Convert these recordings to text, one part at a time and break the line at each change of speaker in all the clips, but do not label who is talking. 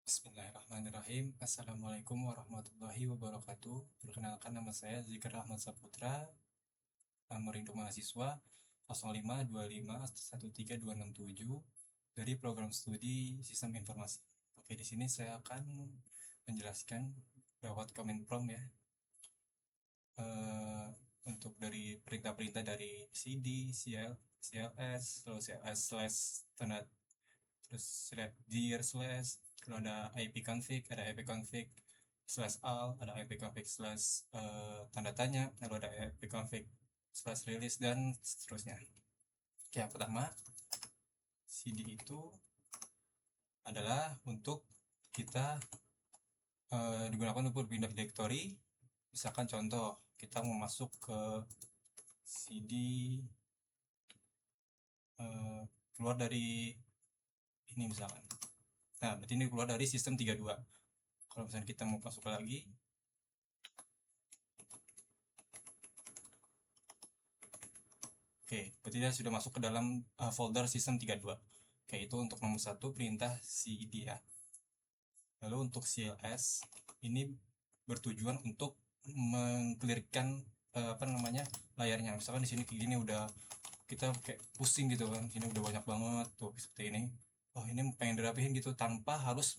Bismillahirrahmanirrahim. Assalamualaikum warahmatullahi wabarakatuh. Perkenalkan, nama saya Zikr Ahmad Saputra, nomor induk mahasiswa 0525132267 dari program studi Sistem Informasi. Oke, di sini saya akan menjelaskan lewat comment prompt ya. Untuk dari perintah-perintah dari cd, cls, lalu cls slash tanda terus dir slash, kalau ada ipconfig, ada ipconfig slash al, ada ipconfig slash tanda tanya, lalu ada ipconfig slash release, dan seterusnya. Oke, yang pertama, cd itu adalah untuk kita digunakan untuk pindah directory. Misalkan contoh, kita mau masuk ke cd keluar dari ini misalkan. Nah, berarti ini keluar dari sistem 32. Kalau misalnya kita mau masuk lagi, oke, berarti dia sudah masuk ke dalam folder sistem 32. Oke, itu untuk nomor 1 perintah cd ya. Lalu untuk cls ini bertujuan untuk mengclearkan layarnya. Misalkan di sini kayak gini udah kita kayak pusing gitu kan, sini udah banyak banget tuh seperti ini. Oh, ini pengen dirapihin gitu tanpa harus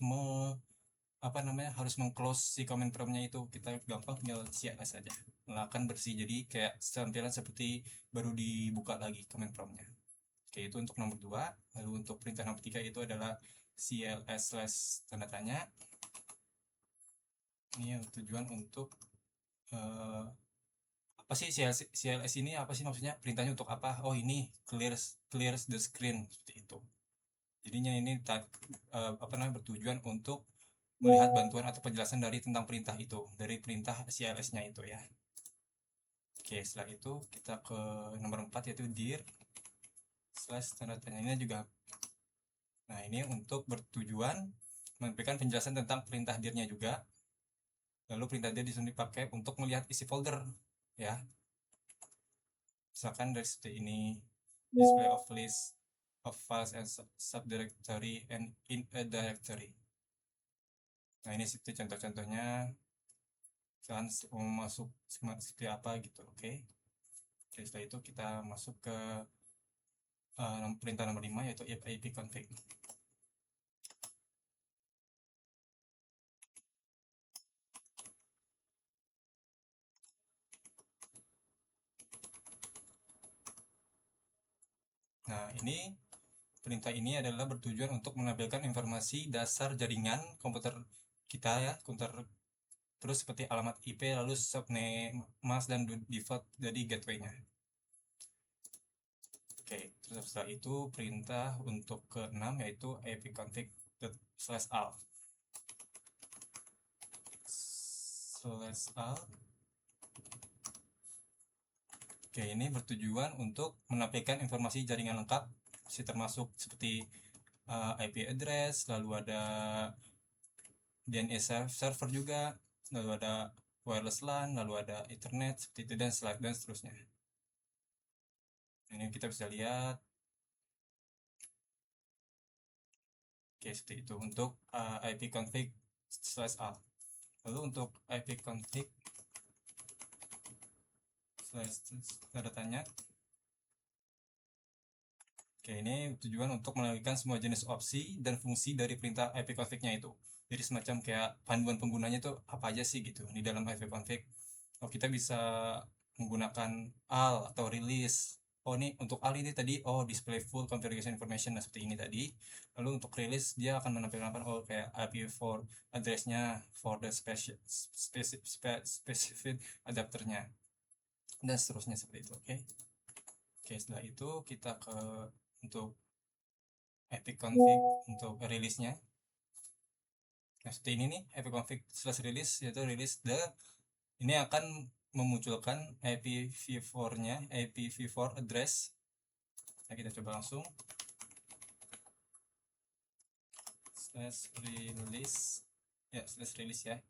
harus mengclose si comment prompt-nya. Itu kita gampang tinggal CLS saja, akan bersih, jadi kayak tampilan seperti baru dibuka lagi comment prompt-nya. Oke, itu untuk nomor 2. Lalu untuk perintah nomor 3 itu adalah cls slash tanda tanya. Ini yang tujuan untuk apa sih CLS ini, apa sih maksudnya, perintahnya untuk apa? Oh, ini clears the screen, seperti itu. Jadinya ini bertujuan untuk melihat bantuan atau penjelasan dari tentang perintah itu, dari perintah CLS-nya itu ya. Oke, setelah itu kita ke nomor 4, yaitu dir slash tanda tanyanya juga. Nah, ini untuk bertujuan memberikan penjelasan tentang perintah dirnya juga. Lalu perintah dir disini dipakai untuk melihat isi folder ya. Misalkan dari seperti ini, display of list of files and subdirectory and in a directory. Nah, ini seperti contoh-contohnya, misalkan mau masuk seperti apa gitu. Oke. Oke, setelah itu kita masuk ke perintah nomor 5, yaitu ipconfig. Nah, perintah ini adalah bertujuan untuk menampilkan informasi dasar jaringan komputer kita ya, komputer, terus seperti alamat IP, lalu subname, mask, dan default dari gateway-nya. Oke, terus setelah itu perintah untuk ke-6, yaitu ipconfig/al. /al. Oke, ini bertujuan untuk menampilkan informasi jaringan lengkap, termasuk seperti IP address, lalu ada DNS server juga, lalu ada wireless LAN, lalu ada Ethernet, seperti itu, dan seterusnya. Ini kita bisa lihat. Oke, seperti itu untuk ipconfig/al. Lalu untuk ipconfig/tanda tanya. Oke, ini tujuan untuk mengendalikan semua jenis opsi dan fungsi dari perintah ipconfig-nya itu. Jadi semacam kayak panduan penggunanya itu apa aja sih gitu di dalam ipconfig. Oh, kita bisa menggunakan al atau release. Oh, ini untuk al ini tadi, oh, display full configuration information, nah seperti ini tadi. Lalu untuk release dia akan menampilkan apa? Oh, kayak IP4 address-nya for the specific adapternya, dan seterusnya seperti itu. Oke. Oke, setelah itu kita ke untuk ipconfig untuk rilisnya. Nah, seperti ini nih, ipconfig/release, yaitu release the, ini akan memunculkan IPv4-nya, IPv4 address. Nah, kita coba langsung /release ya, /release ya.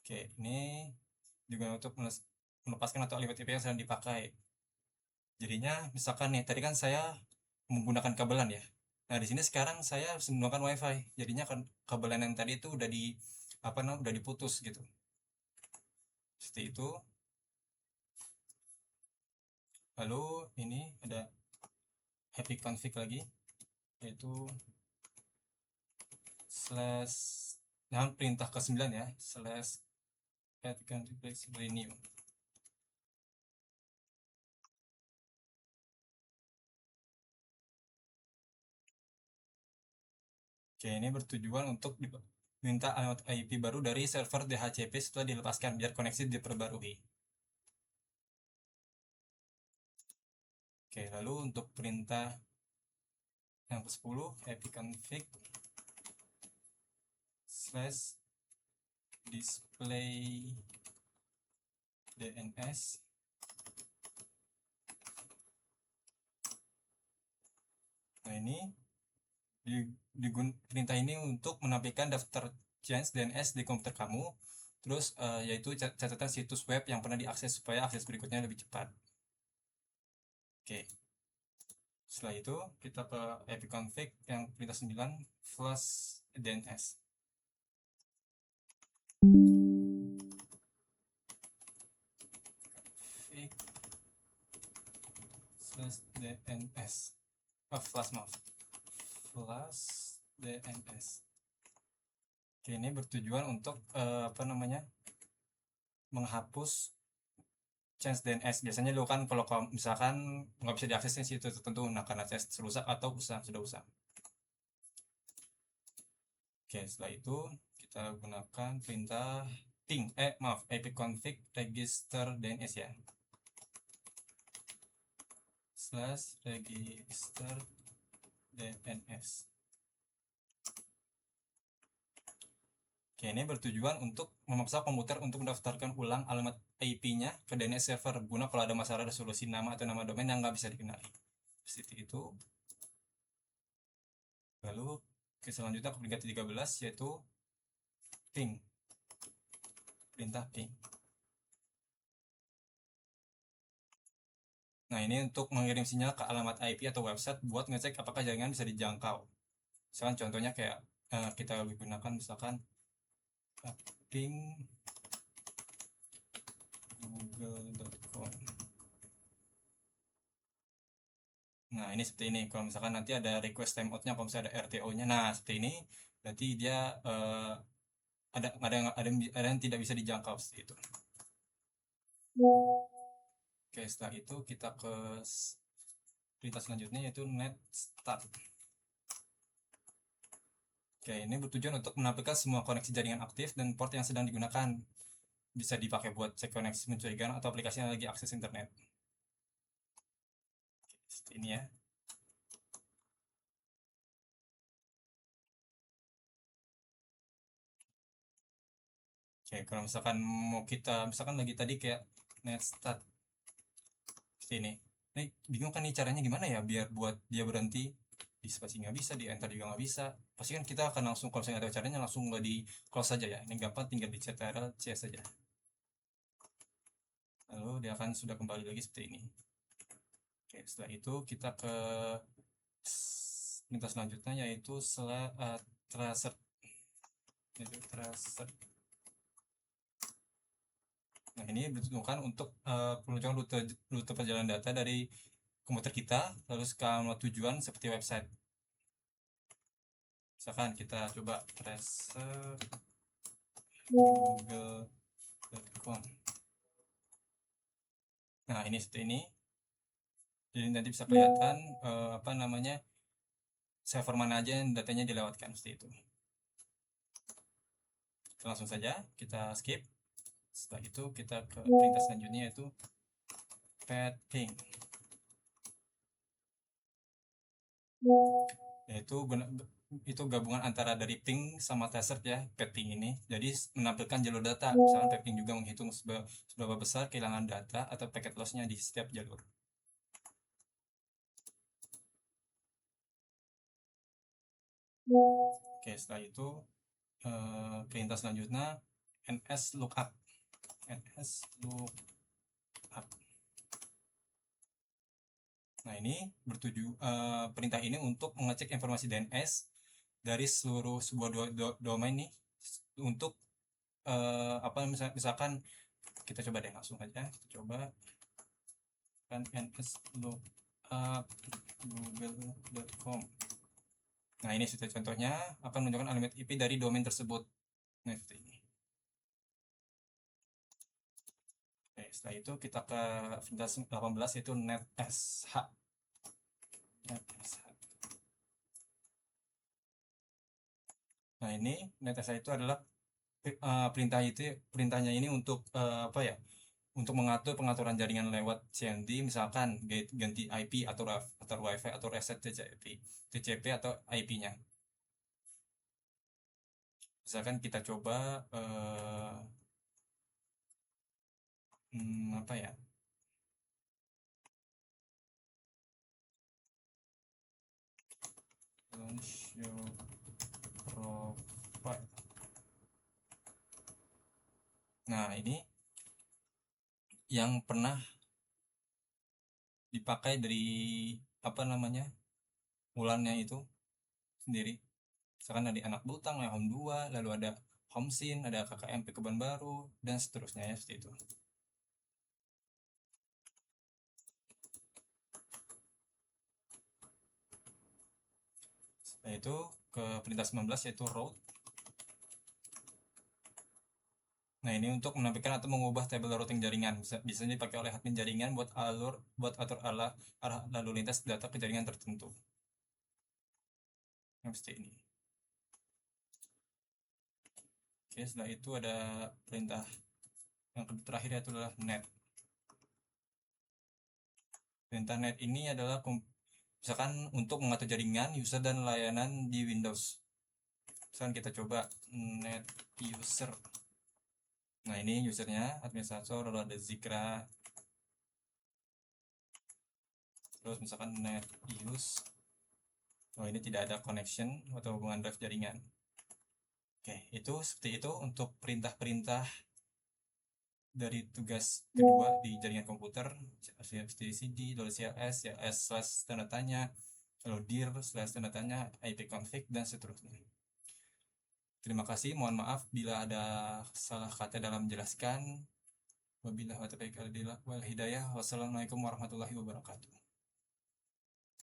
Oke, ini juga untuk melepaskan atau alimat IP yang sedang dipakai. Jadinya misalkan nih, tadi kan saya menggunakan kabelan ya. Nah, di sini sekarang saya harus menggunakan WiFi. Jadinya kan kabel LAN yang tadi itu udah di apa namanya udah diputus gitu. Seperti itu. Lalu ini ada epic config lagi, yaitu slash nah perintah ke-9 ya, slash epic config renew. Oke, ini bertujuan untuk minta alamat IP baru dari server DHCP setelah dilepaskan biar koneksi diperbarui. Oke, lalu untuk perintah yang ke-10 epic config slash display DNS. Nah, ini perintah ini untuk menampilkan daftar change DNS di komputer kamu, terus yaitu catatan situs web yang pernah diakses supaya akses berikutnya lebih cepat. Oke, setelah itu kita ke epic config yang perintah 9 flash DNS. Config slash DNS flash maaf flash DNS. Oke, ini bertujuan untuk apa namanya menghapus change DNS. Biasanya lo kan kalau misalkan nggak bisa diakses di situ tertentu, nah karena change rusak atau sudah usang. Oke, setelah itu kita gunakan perintah ping epic config register DNS ya, slash register DNS. Oke, ini bertujuan untuk memaksa komputer untuk mendaftarkan ulang alamat IP-nya ke DNS server guna kalau ada masalah resolusi nama atau nama domain yang nggak bisa dikenali. Seperti itu. Lalu ke selanjutnya ke peringkat 13 yaitu ping. Perintah ping. Nah, ini untuk mengirim sinyal ke alamat IP atau website buat ngecek apakah jaringan bisa dijangkau. Misalkan contohnya kayak kita gunakan misalkan ping google.com. Nah, ini seperti ini. Kalau misalkan nanti ada request timeoutnya, kalau misalnya ada RTO-nya, nah seperti ini, berarti dia ada yang tidak bisa dijangkau seperti itu. Oke, setelah itu kita ke perintah selanjutnya yaitu net start. Oke, ini bertujuan untuk menampilkan semua koneksi jaringan aktif dan port yang sedang digunakan. Bisa dipakai buat cek koneksi mencurigakan atau aplikasi yang lagi akses internet. Oke, seperti ini ya. Oke, kalau misalkan mau kita misalkan lagi tadi kayak net start seperti ini. Ini bingung kan nih caranya gimana ya biar buat dia berhenti, di spasi nggak bisa, di enter juga nggak bisa. Pasti kan kita akan langsung kalau misalnya ada caranya langsung nggak di close saja ya. Ini gampang, tinggal di ctrl c saja. Lalu dia akan sudah kembali lagi seperti ini. Oke, setelah itu kita ke perintah selanjutnya yaitu tracer. Nah, ini dibutuhkan untuk penunjukan rute perjalanan data dari komputer kita lalu ke tujuan seperti website. Misalkan kita coba tracer google.com. Nah, ini seperti ini. Jadi nanti bisa kelihatan apa namanya server mana aja yang datanya dilewatkan seperti itu. Langsung saja kita skip. Setelah itu kita ke perintah selanjutnya yaitu ping. Yaitu itu gabungan antara dari ping sama tracer ya, ping ini. Jadi menampilkan jalur data. Misalnya ping juga menghitung seberapa besar kehilangan data atau packet loss-nya di setiap jalur. Oke, setelah itu perintah selanjutnya ns lookup. Nah, ini perintah ini untuk mengecek informasi DNS dari seluruh sebuah domain nih untuk apa misalkan kita coba deh langsung aja kita coba kan nslookup google.com. Nah, ini sudah contohnya akan menunjukkan alamat IP dari domain tersebut. Nah, seperti ini. Oke, setelah itu kita ke Windows 18 yaitu NetSH. Nah, ini NetSH itu adalah perintahnya ini untuk apa ya? Untuk mengatur pengaturan jaringan lewat CMD, misalkan ganti IP atau WiFi atau reset TCP atau IP-nya. Misalkan kita coba apa ya? Launch your profile. Nah, ini yang pernah dipakai dari apa namanya bulannya itu sendiri. Misalkan ada anak butang, ya home 2, lalu ada home scene, ada KKMP Kebon Baru, dan seterusnya ya seperti itu. Setelah itu ke perintah 19 yaitu route. Nah, ini untuk menampilkan atau mengubah tabel routing jaringan. Bisa dipakai oleh admin jaringan buat atur arah lalu lintas data ke jaringan tertentu. Yang seperti ini. Oke, setelah itu ada perintah yang terakhir yaitu adalah net. Perintah net ini adalah misalkan untuk mengatur jaringan, user dan layanan di Windows. Misalkan kita coba net user. Nah, ini usernya administrator, lalu ada Zikra. Terus misalkan net use. Oh, ini tidak ada connection atau hubungan drive jaringan. Oke, itu seperti itu untuk perintah-perintah dari tugas kedua di jaringan komputer seperti cd, cls, cls slash tanda tanya, lalu dir slash tanda tanya, ipconfig, dan seterusnya. Terima kasih, mohon maaf bila ada salah kata dalam menjelaskan. Wabillahi taufiq wal hidayah. Wassalamualaikum warahmatullahi wabarakatuh.